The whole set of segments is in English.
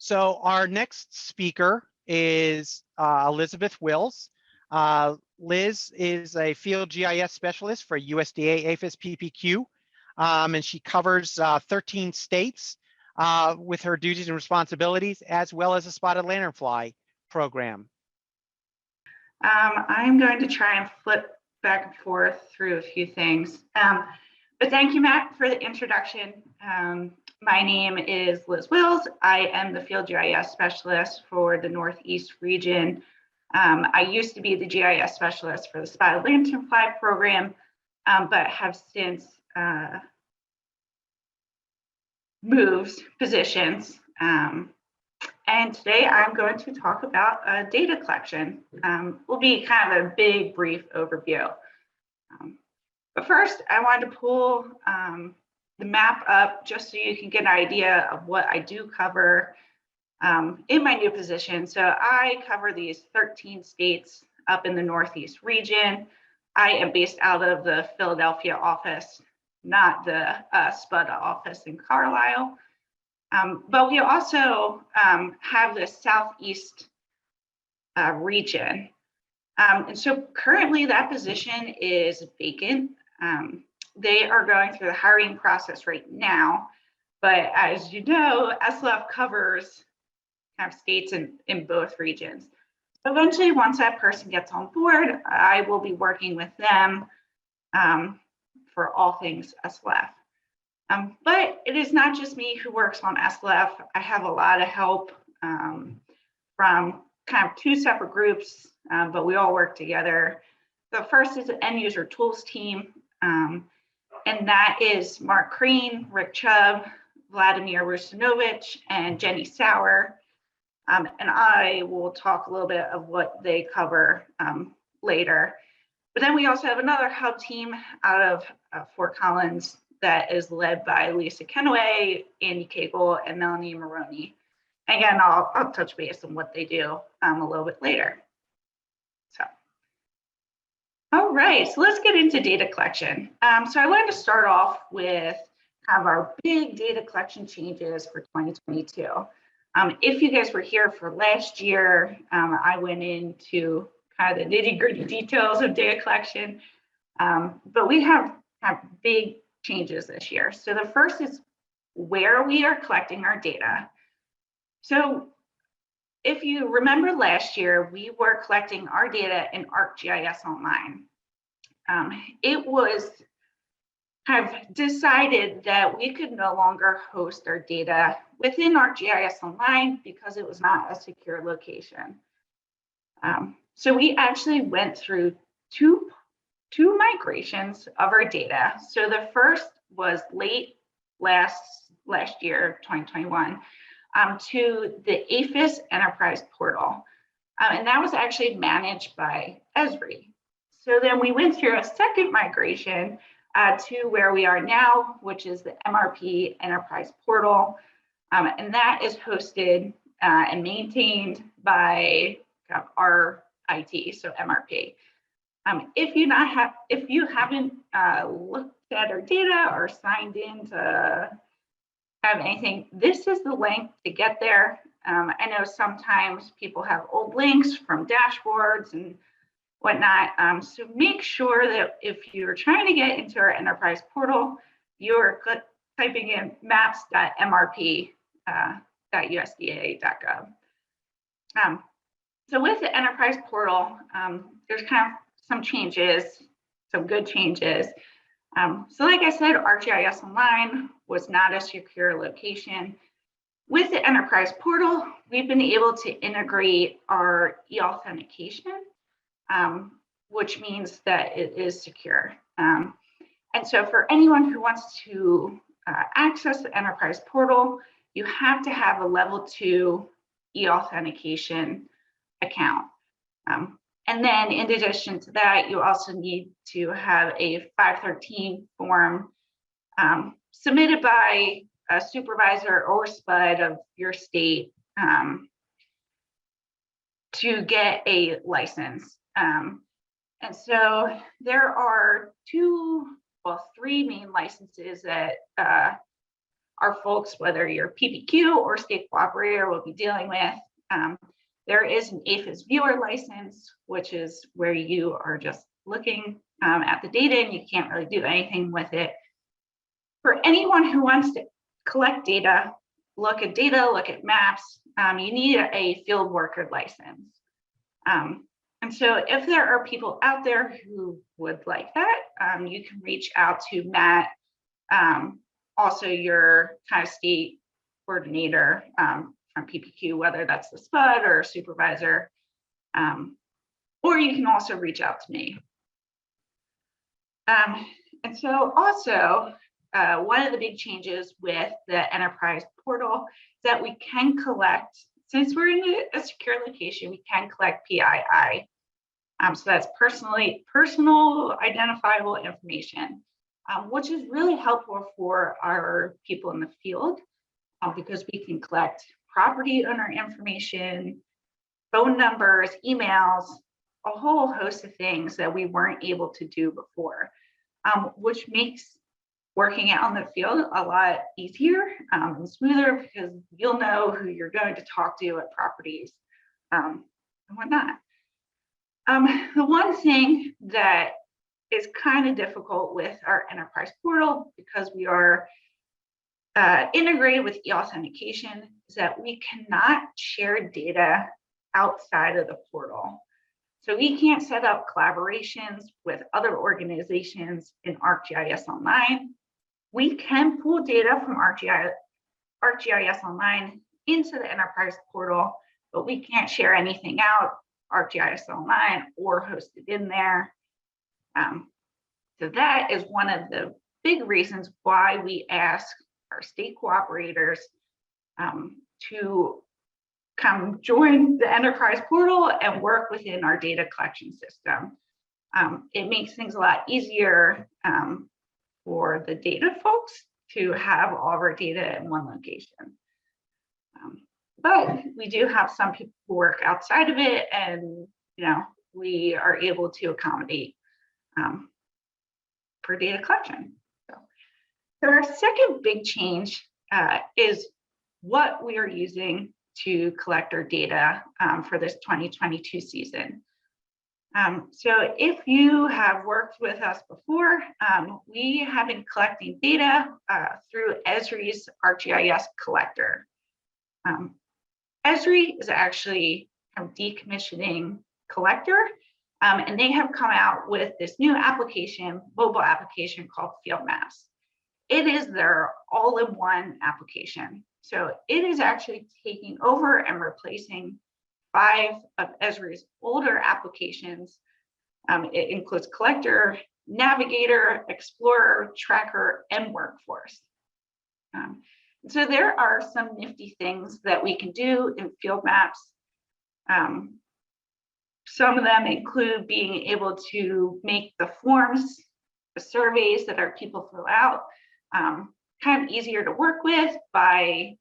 So our next speaker is Elizabeth Wills. Liz is a field GIS specialist for USDA APHIS PPQ, and she covers 13 states with her duties and responsibilities, as well as a Spotted Lanternfly program. I'm going to try and flip back and forth through a few things. But thank you, Matt, for the introduction. My name is Liz Wills. I am the field GIS specialist for the Northeast region. I used to be the GIS specialist for the Spotted Lanternfly program, but have since moved positions. And today I'm going to talk about data collection. Will be kind of a big, brief overview. But first, I wanted to pull the map up just so you can get an idea of what I do cover in my new position. So I cover these 13 states up in the Northeast region. I am based out of the Philadelphia office, not the SPUD office in Carlisle. But we also have the Southeast region. And so currently that position is vacant. They are going through the hiring process right now. But as you know, SLF covers kind of states in both regions. So eventually, once that person gets on board, I will be working with them for all things SLF. But it is not just me who works on SLF. I have a lot of help from kind of two separate groups, but we all work together. The first is the end user tools team, and that is Mark Crean, Rick Chubb, Vladimir Rusinovich, and Jenny Sauer. And I will talk a little bit of what they cover later. But then we also have another hub team out of Fort Collins that is led by Lisa Kenway, Andy Cagle, and Melanie Maroney. Again, I'll touch base on what they do a little bit later. So, all right, so let's get into data collection. So I wanted to start off with kind of our big data collection changes for 2022. If you guys were here for last year, I went into kind of the nitty-gritty details of data collection, but we have big changes this year. So the first is where we are collecting our data. So if you remember last year, we were collecting our data in ArcGIS Online. It was kind of decided that we could no longer host our data within ArcGIS Online because it was not a secure location. So we actually went through two migrations of our data. So the first was late last year, 2021, to the APHIS Enterprise Portal. And that was actually managed by Esri. So then we went through a second migration to where we are now, which is the MRP Enterprise Portal. And that is hosted and maintained by our IT, so MRP. If you haven't looked at our data or signed in to have anything, this is the link to get there. I know sometimes people have old links from dashboards and whatnot. So make sure that if you're trying to get into our enterprise portal, you're typing in maps.mrp.usda.gov. So with the enterprise portal, there's kind of some changes, some good changes. So like I said, ArcGIS Online was not a secure location. With the enterprise portal, we've been able to integrate our e-authentication, which means that it is secure. And so for anyone who wants to access the enterprise portal, you have to have a level 2 e-authentication account. And then in addition to that, you also need to have a 513 form submitted by a supervisor or SPUD of your state to get a license. And so there are three main licenses that our folks, whether you're PPQ or state cooperator, will be dealing with. There is an APHIS viewer license, which is where you are just looking at the data and you can't really do anything with it. For anyone who wants to collect data, look at maps, you need a field worker license. And so if there are people out there who would like that, you can reach out to Matt, also your kind of state coordinator from PPQ, whether that's the SPUD or supervisor, or you can also reach out to me. And so also, one of the big changes with the enterprise portal is that we can collect, since we're in a secure location, we can collect PII. So that's personal identifiable information, which is really helpful for our people in the field because we can collect property owner information, phone numbers, emails, a whole host of things that we weren't able to do before, which makes working out in the field a lot easier and smoother because you'll know who you're going to talk to at properties and whatnot. The one thing that is kind of difficult with our enterprise portal, because we are integrated with e-authentication, is that we cannot share data outside of the portal. So we can't set up collaborations with other organizations in ArcGIS Online. We can pull data from ArcGIS Online into the enterprise portal, but we can't share anything out ArcGIS Online or host it in there. So that is one of the big reasons why we ask our state cooperators to come join the enterprise portal and work within our data collection system. It makes things a lot easier for the data folks to have all of our data in one location. But we do have some people who work outside of it, and we are able to accommodate for data collection. So our second big change is what we are using to collect our data for this 2022 season. So if you have worked with us before, we have been collecting data through Esri's ArcGIS collector. Esri is actually a decommissioning collector, and they have come out with this new application, mobile application called Field Maps. It is their all-in-one application. So it is actually taking over and replacing 5 of Esri's older applications. It includes Collector, Navigator, Explorer, Tracker, and Workforce. So there are some nifty things that we can do in Field Maps. Some of them include being able to make the forms, the surveys that our people fill out, kind of easier to work with by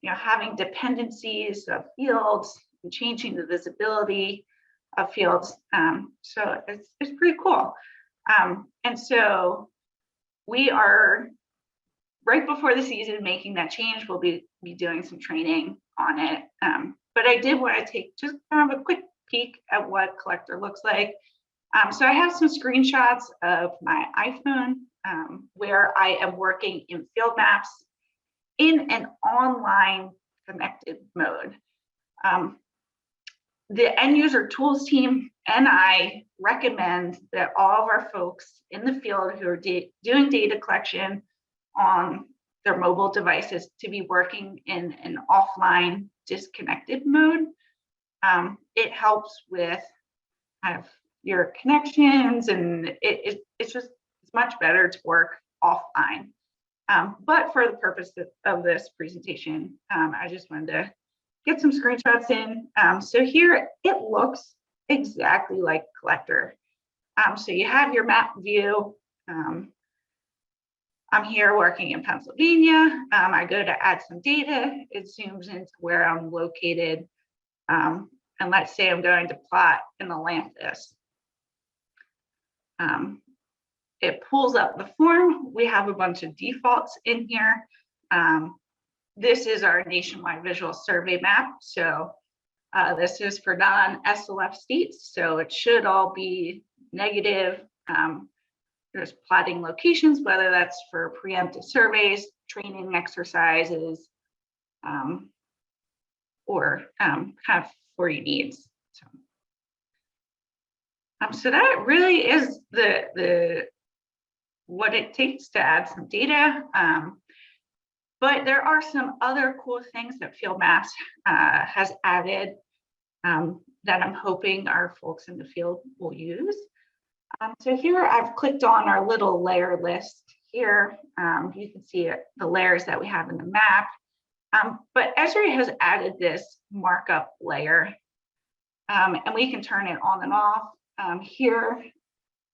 having dependencies of fields and changing the visibility of fields. So it's pretty cool. And so we are right before the season making that change. We'll be doing some training on it. But I did want to take just kind of a quick peek at what Collector looks like. So I have some screenshots of my iPhone where I am working in Field Maps in an online connected mode. The end user tools team and I recommend that all of our folks in the field who are doing data collection on their mobile devices to be working in an offline disconnected mode. It helps with kind of your connections, and it's just much better to work offline. But for the purpose of this presentation, I just wanted to get some screenshots in. So here it looks exactly like Collector. So you have your map view. I'm here working in Pennsylvania. I go to add some data. It zooms into where I'm located. And let's say I'm going to plot in Ailanthus. It pulls up the form. We have a bunch of defaults in here. This is our nationwide visual survey map. So this is for non-SLF states, so it should all be negative. There's plotting locations, whether that's for preemptive surveys, training exercises, or kind of for your needs. So that really is the what it takes to add some data. But there are some other cool things that Field Maps has added that I'm hoping our folks in the field will use. So here I've clicked on our little layer list here. You can see the layers that we have in the map. But Esri has added this markup layer, and we can turn it on and off. Here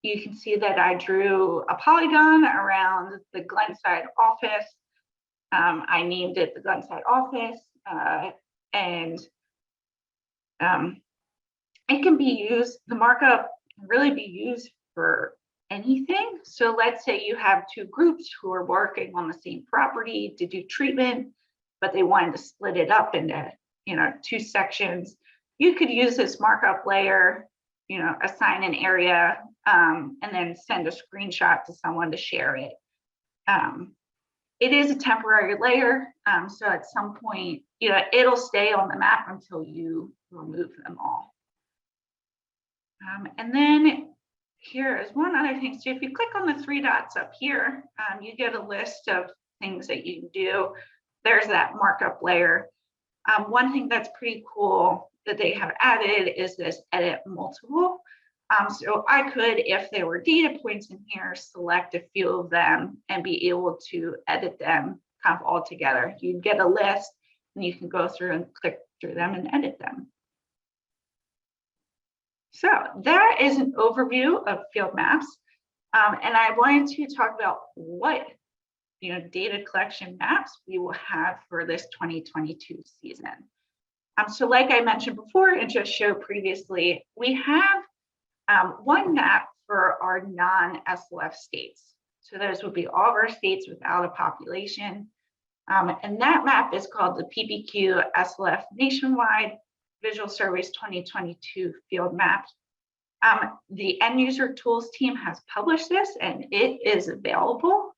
you can see that I drew a polygon around the Glenside office. I named it the Glenside office, and it can be used, the markup can really be used for anything. So let's say you have two groups who are working on the same property to do treatment, but they wanted to split it up into, two sections. You could use this markup layer, assign an area, and then send a screenshot to someone to share it. It is a temporary layer, so at some point, it'll stay on the map until you remove them all. And then here is one other thing. So if you click on the three dots up here, you get a list of things that you can do. There's that markup layer. One thing that's pretty cool that they have added is this edit multiple. So I could, if there were data points in here, select a few of them and be able to edit them kind of all together. You'd get a list and you can go through and click through them and edit them. So that is an overview of Field Maps. And I wanted to talk about what data collection maps we will have for this 2022 season. So like I mentioned before and just showed previously, we have one map for our non-SLF states. So those would be all of our states without a population. And that map is called the PPQ SLF Nationwide Visual Surveys 2022 Field Maps. The end user tools team has published this and it is available.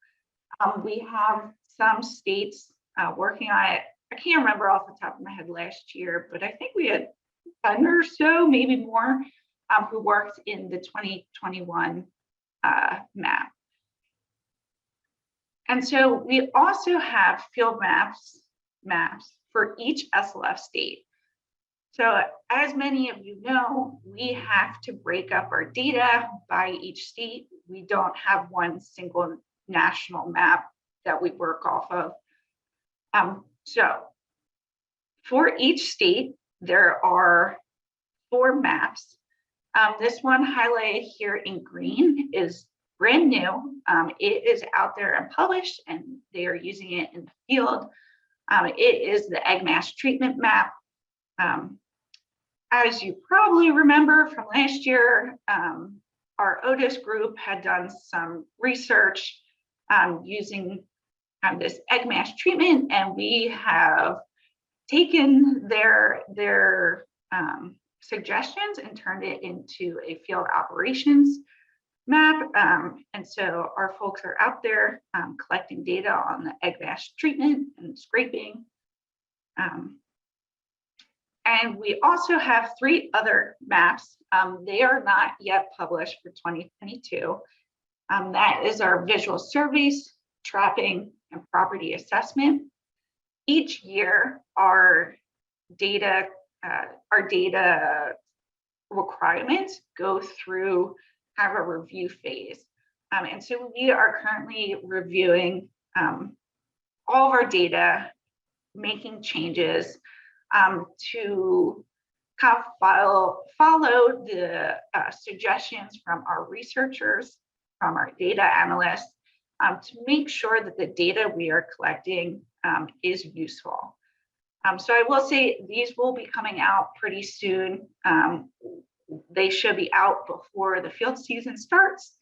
We have some states working on it. I can't remember off the top of my head last year, but I think we had 10 or so, maybe more, who worked in the 2021 map. And so we also have field maps for each SLF state. So as many of you know, we have to break up our data by each state. We don't have one single national map that we work off of. So for each state, there are 4 maps. This one highlighted here in green is brand new. It is out there and published, and they are using it in the field. It is the egg mass treatment map. As you probably remember from last year, our Otis group had done some research using this egg mass treatment, and we have taken their suggestions and turned it into a field operations map. And so our folks are out there collecting data on the egg mass treatment and scraping. And we also have 3 other maps. They are not yet published for 2022. That is our visual surveys, trapping, and property assessment. Each year, our data requirements go through kind of a review phase. And so we are currently reviewing all of our data, making changes to kind of follow the suggestions from our researchers, from our data analysts, to make sure that the data we are collecting is useful. So I will say these will be coming out pretty soon. They should be out before the field season starts.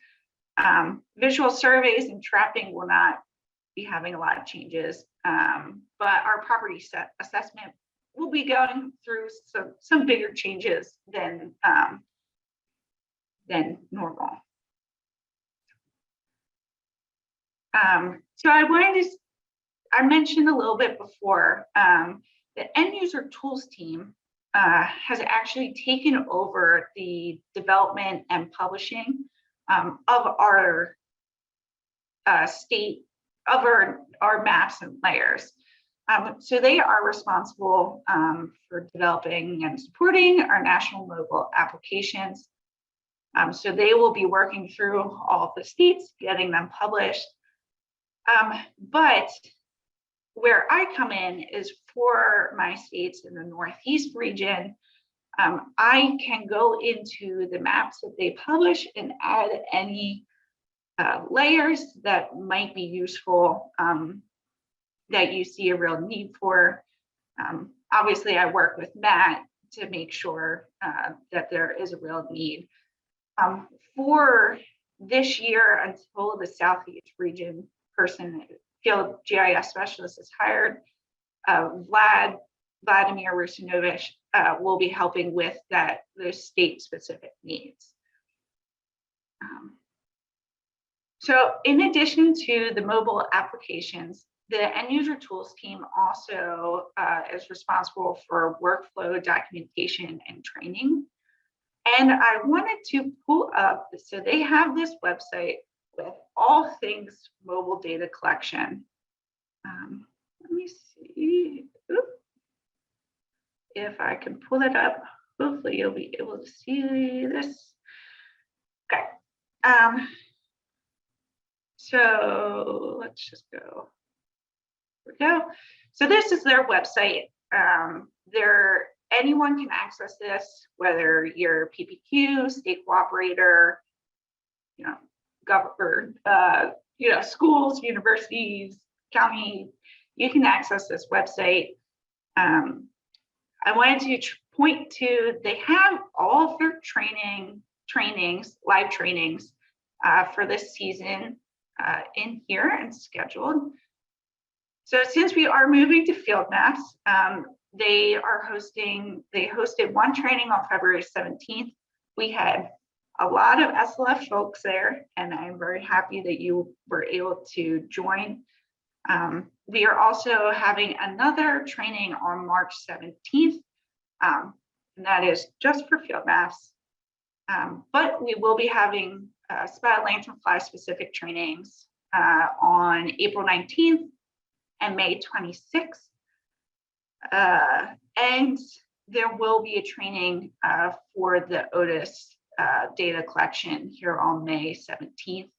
Visual surveys and trapping will not be having a lot of changes, but our property assessment will be going through some bigger changes than normal. So I mentioned a little bit before, the end user tools team has actually taken over the development and publishing of our our maps and layers. So they are responsible for developing and supporting our national mobile applications. So they will be working through all of the states, getting them published. But where I come in is for my states in the Northeast region. I can go into the maps that they publish and add any layers that might be useful, that you see a real need for. Obviously, I work with Matt to make sure that there is a real need. For this year, until the Southeast region field GIS specialist is hired, Vladimir Rusinovich will be helping with those state-specific needs. So in addition to the mobile applications, the end user tools team also is responsible for workflow documentation and training. And I wanted to pull up, so they have this website with all things mobile data collection. Let me see if I can pull it up. Hopefully you'll be able to see this. Okay. So let's just go. Here we go. So this is their website. Anyone can access this, whether you're PPQ, state cooperator, schools, universities, county. You can access this website. I wanted to point to, they have all of their trainings, live trainings for this season in here and scheduled. So since we are moving to field maps, they hosted one training on February 17th. We had a lot of SLF folks there, and I'm very happy that you were able to join. We are also having another training on March 17th, and that is just for field maps. But we will be having Spotted Lanternfly specific trainings on April 19th and May 26th. And there will be a training for the Otis data collection here on May 17th.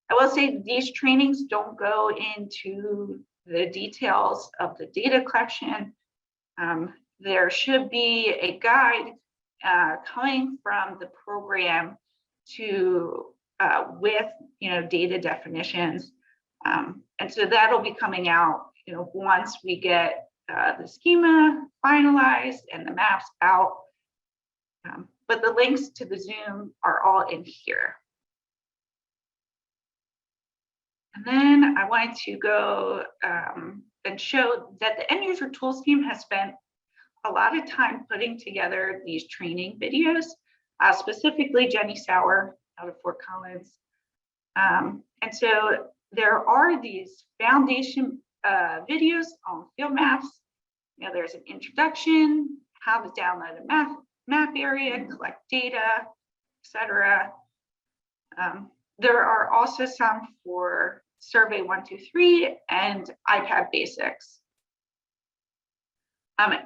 I will say these trainings don't go into the details of the data collection. There should be a guide coming from the program with data definitions, and so that'll be coming out once we get the schema finalized and the maps out. But the links to the Zoom are all in here. And then I wanted to go and show that the end user tools team has spent a lot of time putting together these training videos, specifically Jenny Sauer out of Fort Collins. And so there are these foundation videos on field maps. There's an introduction, how to download a map area, collect data, etc. There are also some for Survey 123 and iPad Basics.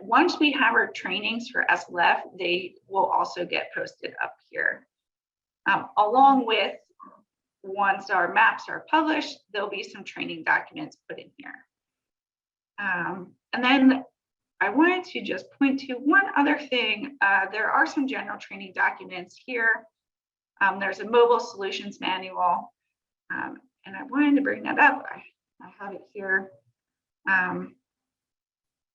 Once we have our trainings for SLF, they will also get posted up here. Along with, once our maps are published, there'll be some training documents put in here. And then I wanted to just point to one other thing. There are some general training documents here. There's a mobile solutions manual, and I wanted to bring that up. I have it here.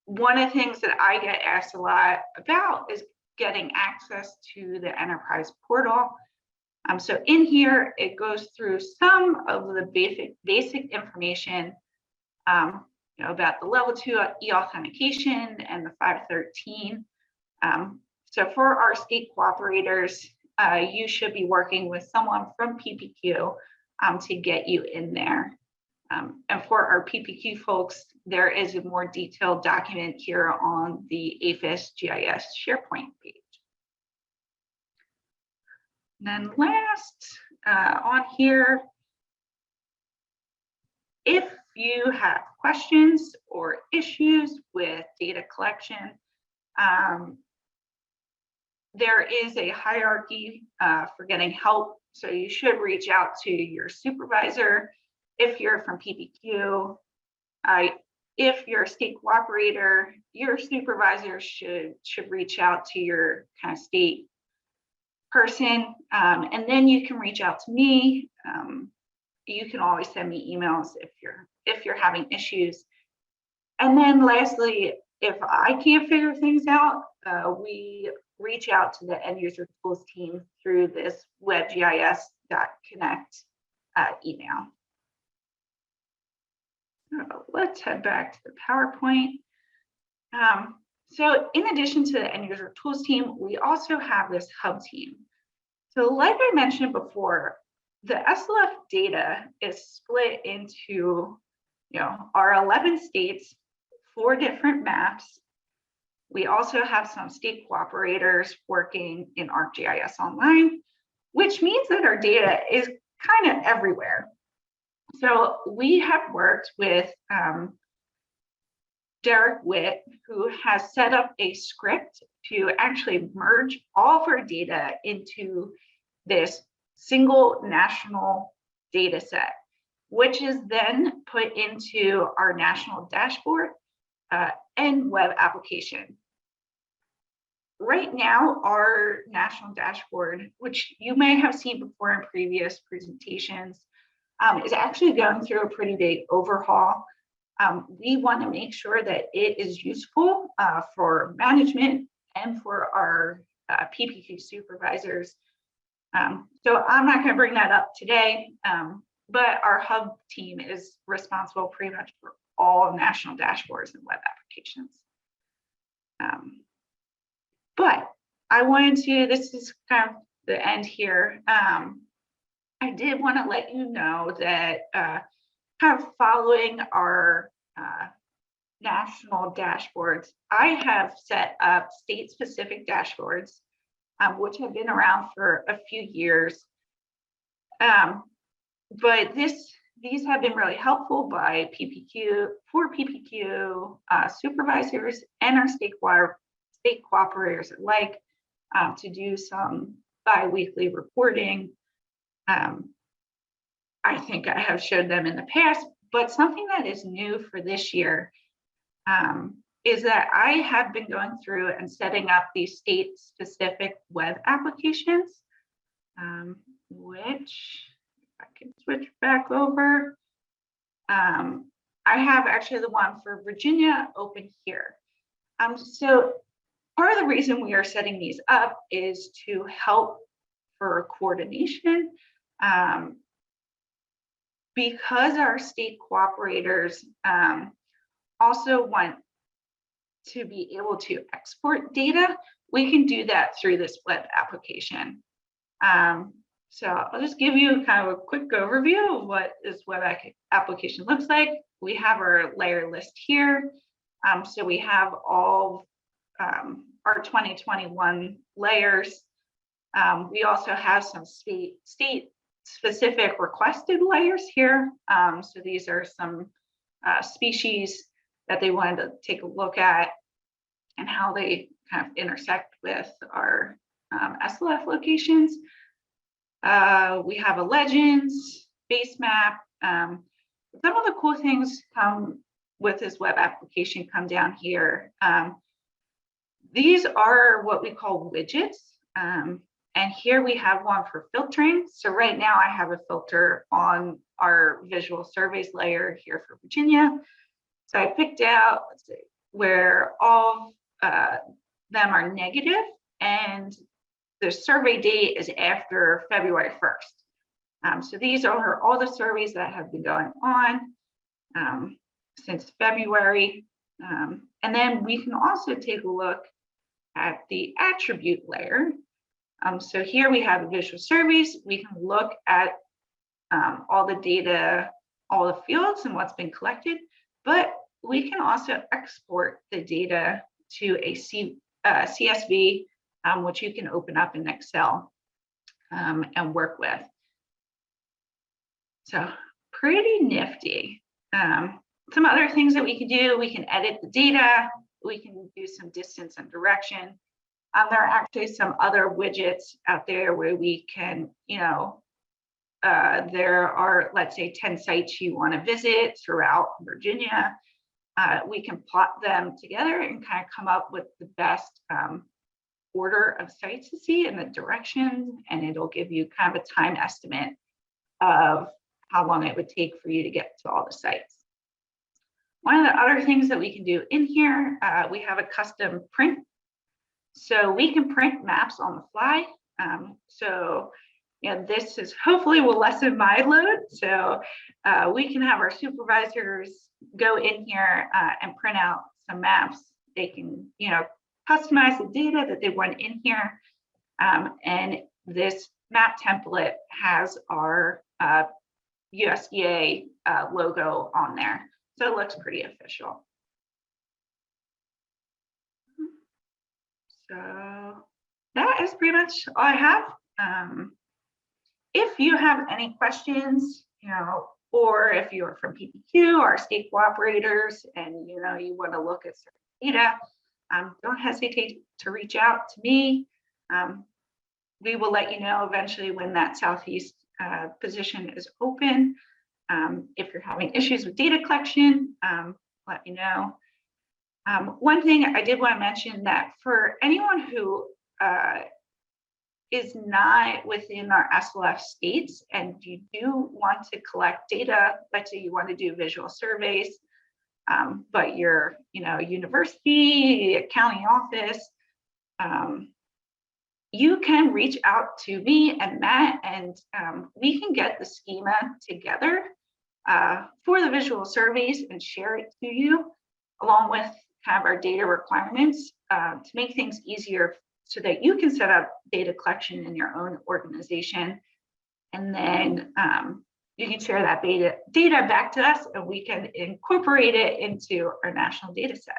One of the things that I get asked a lot about is getting access to the enterprise portal. So in here, it goes through some of the basic information about the level 2 e-authentication and the 513. So for our state cooperators, you should be working with someone from PPQ to get you in there. And for our PPQ folks, there is a more detailed document here on the APHIS GIS SharePoint page. And then last on here, if you have questions or issues with data collection, there is a hierarchy for getting help. So you should reach out to your supervisor if you're from PPQ. If you're a state cooperator, your supervisor should reach out to your kind of state person, and then you can reach out to me. You can always send me emails if you're having issues. And then lastly, if I can't figure things out, we reach out to the end user tools team through this webgis.connect email. So let's head back to the PowerPoint. So in addition to the end user tools team, we also have this hub team. So like I mentioned before, the SLF data is split into our 11 states, 4 different maps. We also have some state cooperators working in ArcGIS Online, which means that our data is kind of everywhere. So we have worked with Derek Witt, who has set up a script to actually merge all of our data into this single national data set, which is then put into our national dashboard and web application. Right now, our national dashboard, which you may have seen before in previous presentations, is actually going through a pretty big overhaul. We want to make sure that it is useful for management and for our PPQ supervisors. So I'm not going to bring that up today, but our hub team is responsible pretty much for all national dashboards and web applications. But I wanted to, this is kind of the end here. I did want to let you know that kind of following our national dashboards, I have set up state-specific dashboards, which have been around for a few years. But these have been really helpful by PPQ, for PPQ supervisors and our state cooperators alike to do some bi-weekly reporting. I think I have showed them in the past, but something that is new for this year is that I have been going through and setting up these state-specific web applications, which I can switch back over. I have actually the one for Virginia open here. So part of the reason we are setting these up is to help for coordination, because our state cooperators also want to be able to export data. We can do that through this web application. So I'll just give you kind of a quick overview of what this web application looks like. We have our layer list here. So we have all our 2021 layers. We also have some state-specific requested layers here. So these are some species that they wanted to take a look at and how they kind of intersect with our SLF locations. We have a legends, base map. Some of the cool things come with this web application come down here. These are what we call widgets. And here we have one for filtering. So right now I have a filter on our visual surveys layer here for Virginia. So I picked out, let's see, where all of them are negative and the survey date is after February 1st. So these are all the surveys that have been going on. since February. And then we can also take a look at the attribute layer. So here we have visual surveys. We can look at all the data, all the fields and what's been collected, but we can also export the data to a CSV, which you can open up in Excel and work with. So pretty nifty. Some other things that we can do, we can edit the data, we can do some distance and direction. There are actually some other widgets out there where we can, there are, let's say, 10 sites you want to visit throughout Virginia. We can plot them together and kind of come up with the best order of sites to see and the direction, and it'll give you kind of a time estimate of how long it would take for you to get to all the sites. One of the other things that we can do in here, we have a custom print. So we can print maps on the fly. This is hopefully will lessen my load. So we can have our supervisors go in here and print out some maps. They can, customize the data that they want in here. And this map template has our USDA logo on there. So it looks pretty official. So that is pretty much all I have. If you have any questions, or if you're from PPQ or state cooperators and you want to look at certain data, don't hesitate to reach out to me. We will let you know eventually when that Southeast position is open. If you're having issues with data collection, let me know. One thing I did want to mention that for anyone who is not within our SLF states and you do want to collect data, let's say you want to do visual surveys, but you're, university, a county office, you can reach out to me and Matt, and we can get the schema together for the visual surveys and share it to you, along with kind of our data requirements to make things easier so that you can set up data collection in your own organization. And then you can share that data back to us and we can incorporate it into our national data set.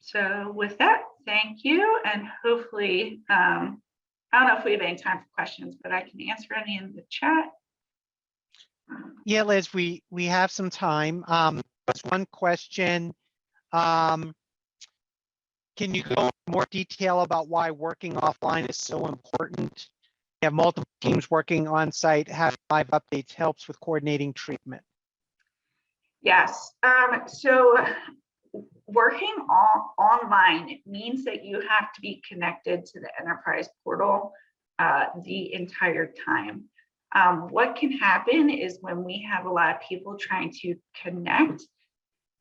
So with that, thank you. And hopefully, I don't know if we have any time for questions, but I can answer any in the chat. Yeah, Liz, we have some time. There's one question. Can you go into more detail about why working offline is so important? You have multiple teams working on site. Having live updates helps with coordinating treatment. Yes. So working online means that you have to be connected to the enterprise portal the entire time. What can happen is when we have a lot of people trying to connect,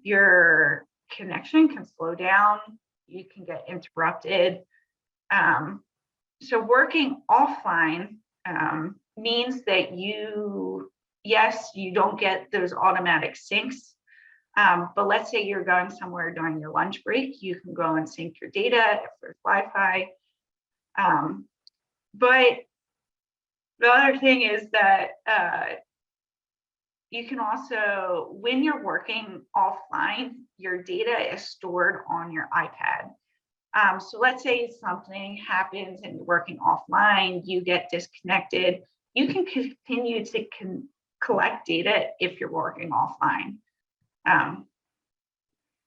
your connection can slow down, you can get interrupted. So working offline means that you don't get those automatic syncs. But let's say you're going somewhere during your lunch break, you can go and sync your data if there's Wi-Fi. But the other thing is that you can also, when you're working offline, your data is stored on your iPad. So let's say something happens and you're working offline, you get disconnected, you can continue to collect data if you're working offline.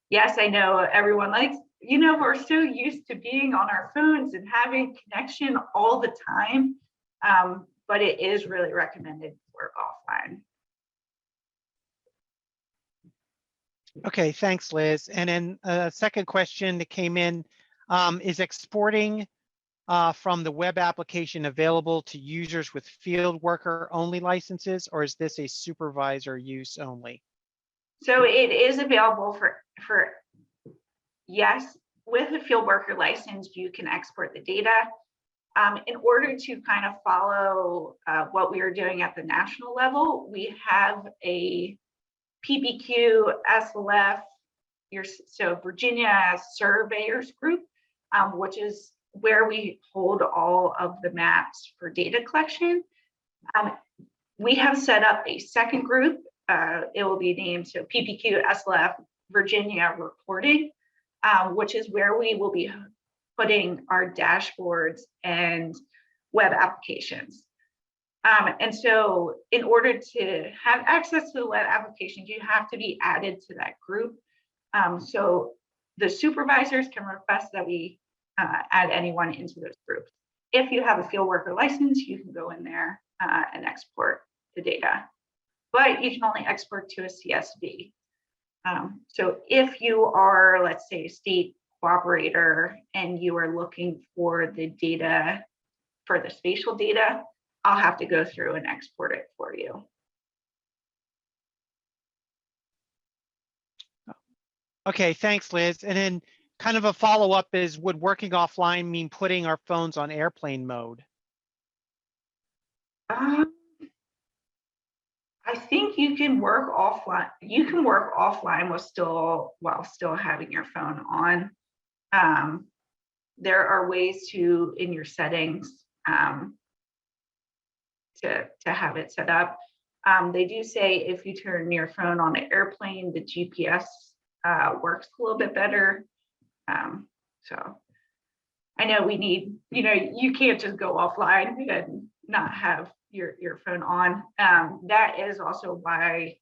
Yes, I know everyone likes, we're so used to being on our phones and having connection all the time, but it is really recommended to work offline. Okay, thanks, Liz. And then a second question that came in, is exporting from the web application available to users with field worker only licenses, or is this a supervisor use only? So it is available for yes, with a field worker license, you can export the data. In order to kind of follow what we are doing at the national level, we have a PPQ, SLF, so Virginia Surveyors Group, which is where we hold all of the maps for data collection. We have set up a second group. It will be named so PPQ, SLF, Virginia Reporting, which is where we will be putting our dashboards and web applications. And so in order to have access to the web applications, you have to be added to that group. So the supervisors can request that we add anyone into those groups. If you have a field worker license, you can go in there and export the data, but you can only export to a CSV. So if you are, let's say, a state cooperator and you are looking for the data, for the spatial data, I'll have to go through and export it for you. Okay, thanks, Liz. And then kind of a follow-up is, would working offline mean putting our phones on airplane mode? I think you can work offline. You can work offline while still having your phone on. There are ways to, in your settings, to have it set up. They do say if you turn your phone on the airplane, the GPS works a little bit better. So I know we need, you can't just go offline and not have your phone on. That is also why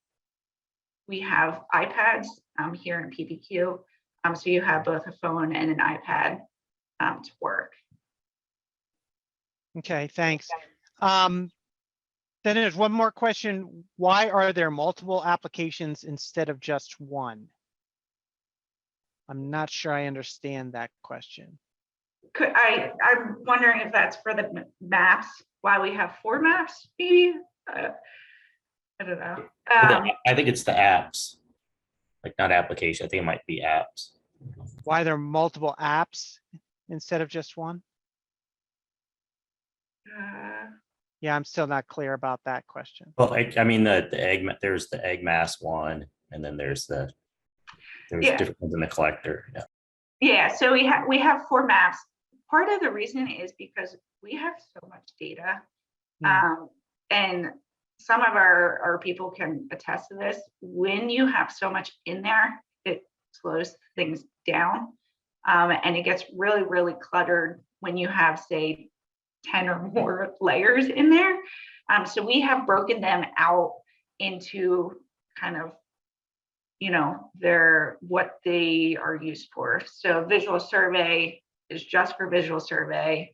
we have iPads here in PPQ. So you have both a phone and an iPad to work. Okay, thanks. Then there's one more question. Why are there multiple applications instead of just one? I'm not sure I understand that question. I'm wondering if that's for the maps, why we have 4 maps, maybe? I don't know. I think it's the apps, like not application. I think it might be apps. Why there are multiple apps instead of just one? Yeah, I'm still not clear about that question. Well, I mean there's the egg mass one, and then there's different ones in the collector. Yeah. Yeah, so we have 4 maps. Part of the reason is because we have so much data, and some of our people can attest to this. When you have so much in there, it slows things down, and it gets really, really cluttered when you have, say, 10 or more layers in there. So we have broken them out into kind of, what they are used for. So visual survey is just for visual survey.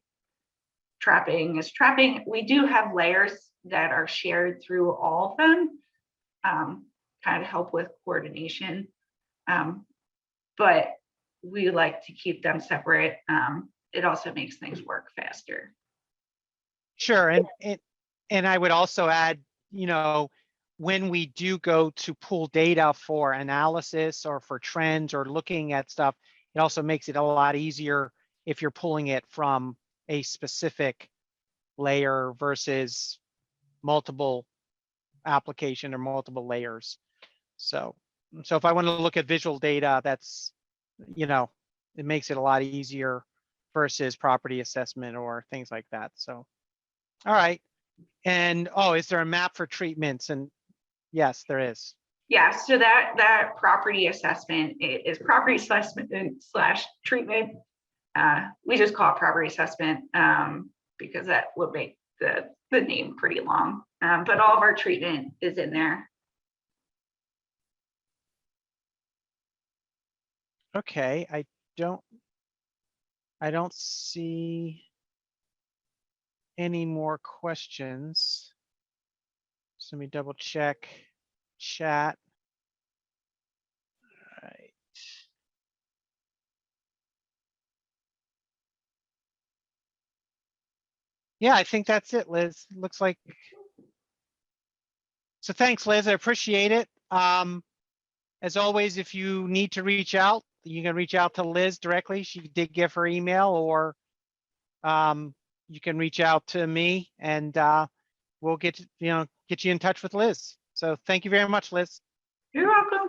Trapping is trapping. We do have layers that are shared through all of them, kind of help with coordination. But we like to keep them separate. It also makes things work faster. Sure, and I would also add, when we do go to pull data for analysis or for trends or looking at stuff, it also makes it a lot easier if you're pulling it from a specific layer versus multiple application or multiple layers. So if I want to look at visual data, that's, it makes it a lot easier versus property assessment or things like that. So, all right. And, is there a map for treatments? And yes, there is. Yeah, so that property assessment is property assessment / treatment. We just call it property assessment because that would make the name pretty long. But all of our treatment is in there. Okay, I don't see any more questions. So let me double check chat. All right. Yeah, I think that's it, Liz. Looks like. So thanks, Liz. I appreciate it. As always, if you need to reach out, you can reach out to Liz directly. She did give her email, or you can reach out to me, and we'll get you in touch with Liz. So thank you very much, Liz. You're welcome.